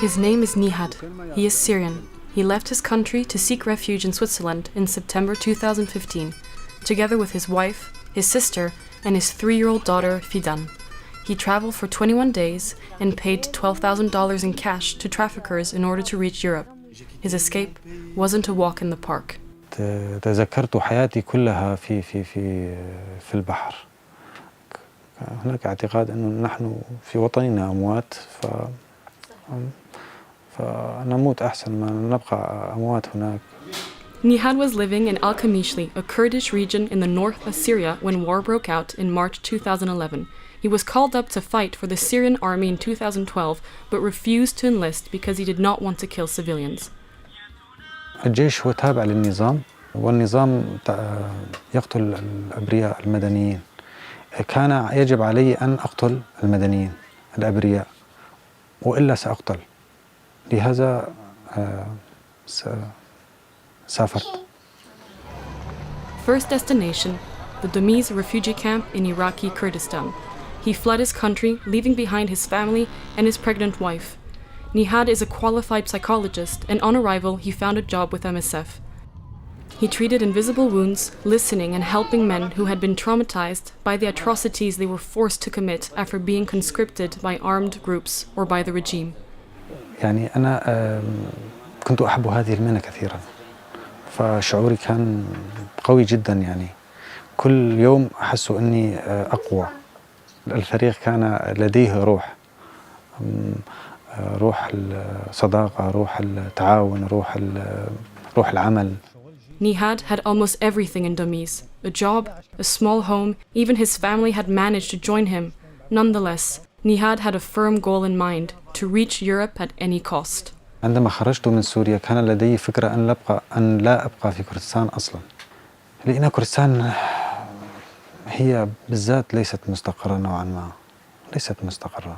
His name is Nihad. He is Syrian. He left his country to seek refuge in Switzerland in September 2015, together with his wife, his sister, and his 3-year-old daughter, Fidan. He traveled for 21 days and paid $12,000 in cash to traffickers in order to reach Europe. His escape wasn't a walk in the park. تذكرت حياتي كلها في البحر. هناك اعتقاد أنه نحن في وطننا أموات فنموت أحسن ما نبقى أموات هناك. Nihad was living in Al-Kamishli, a Kurdish region in the north of Syria, when war broke out in March 2011. He was called up to fight for the Syrian army in 2012, but refused to enlist because he did not want to kill civilians. الجيش هو تابع للنظام، والنظام يقتل الأبرياء المدنيين. كان يجب علي أن أقتل المدنيين الأبرياء، وإلا سأقتل. لهذا سافرت. First destination, the Domiz refugee camp in Iraqi Kurdistan. He fled his country, leaving behind his family and his pregnant wife. Nihad is a qualified psychologist, and on arrival he found a job with MSF. He treated invisible wounds, listening and helping men who had been traumatized by the atrocities they were forced to commit after being conscripted by armed groups or by the regime. يعني أنا كنت أحب هذه المهنة كثيرا، فشعوري كان قوي جدا. يعني كل يوم أحس أني أقوى. الفريق كان لديه روح الصداقة، روح التعاون، روح العمل. Nihad had almost everything in Domiz: a job, a small home, even his family had managed to join him. Nonetheless, Nihad had a firm goal in mind: to reach Europe at any cost. عندما خرجت من سوريا كان لدي فكرة أن لا أبقى في كردستان أصلا، لأن كردستان هي بالذات ليست مستقرة نوعا ما، ليست مستقرة.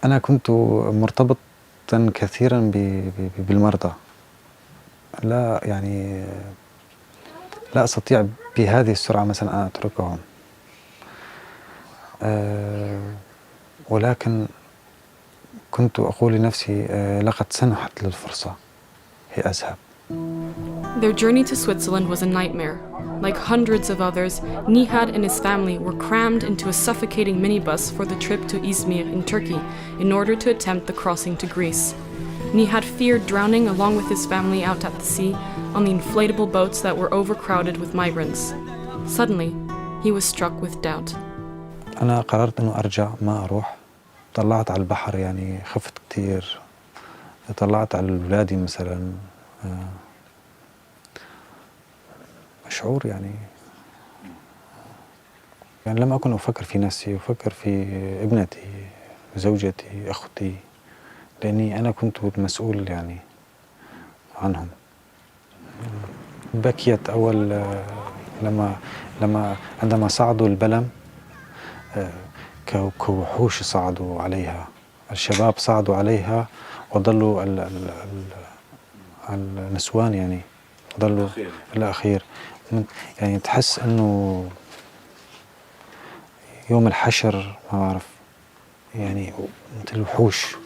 أنا كنت مرتبطا كثيرا بالمرضى، لا أستطيع بهذه السرعة مثلا أن أتركهم، ولكن كنت أقول لنفسي لقد سنحت للفرصة، هي أذهب. Their journey to Switzerland was a nightmare. Like hundreds of others, Nihad and his family were crammed into a suffocating minibus for the trip to Izmir in Turkey in order to attempt the crossing to Greece. Nihad feared drowning along with his family out at the sea on the inflatable boats that were overcrowded with migrants. Suddenly, he was struck with doubt. أنا قررت إنه أرجع ما أروح. طلعت على البحر، يعني خفت كتير. طلعت على أولادي مثلا، شعور يعني لم أكن أفكر في نفسي، أفكر في ابنتي، زوجتي، أختي، لأني أنا كنت مسؤول يعني عنهم. بكيت أول عندما صعدوا البلم، كوحوش صعدوا عليها، الشباب صعدوا عليها وظلوا النسوان يعني ظلوا الأخير. يعني تحس إنه يوم الحشر، ما أعرف، يعني مثل وحوش.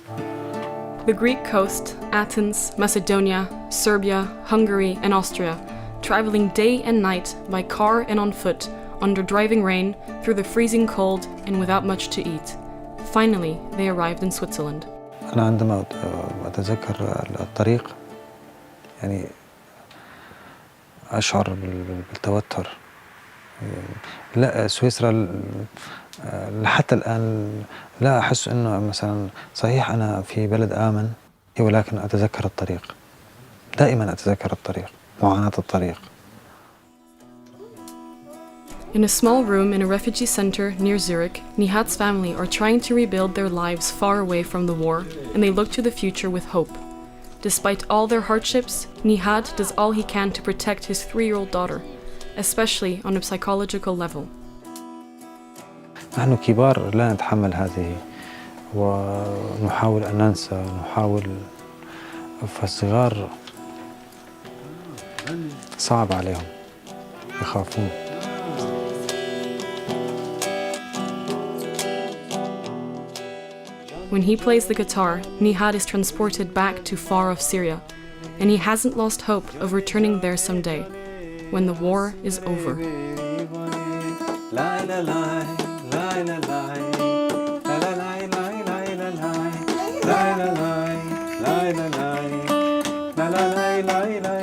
The Greek coast, Athens, Macedonia, Serbia, Hungary, and Austria, traveling day and night by car and on foot, under driving rain, through the freezing cold, and without much to eat. Finally, they arrived in Switzerland. أنا عندما أتذكر الطريق يعني أشعر بالتوتر. لا، سويسرا حتى الآن لا أحس إنه مثلا صحيح أنا في بلد آمن، ولكن أتذكر الطريق. دائما أتذكر الطريق، معاناة الطريق. In a small room in a refugee center near Zurich, Nihad's family are trying to rebuild their lives far away from the war, and they look to the future with hope. Despite all their hardships, Nihad does all he can to protect his 3-year-old daughter, especially on a psychological level. نحن كبار لا نتحمل هذه، ونحاول أن ننسى، فالصغار صعب عليهم، يخافون. When he plays the guitar, Nihad is transported back to far-off Syria, and he hasn't lost hope of returning there someday, when the war is over. La la la la la la la la la la la la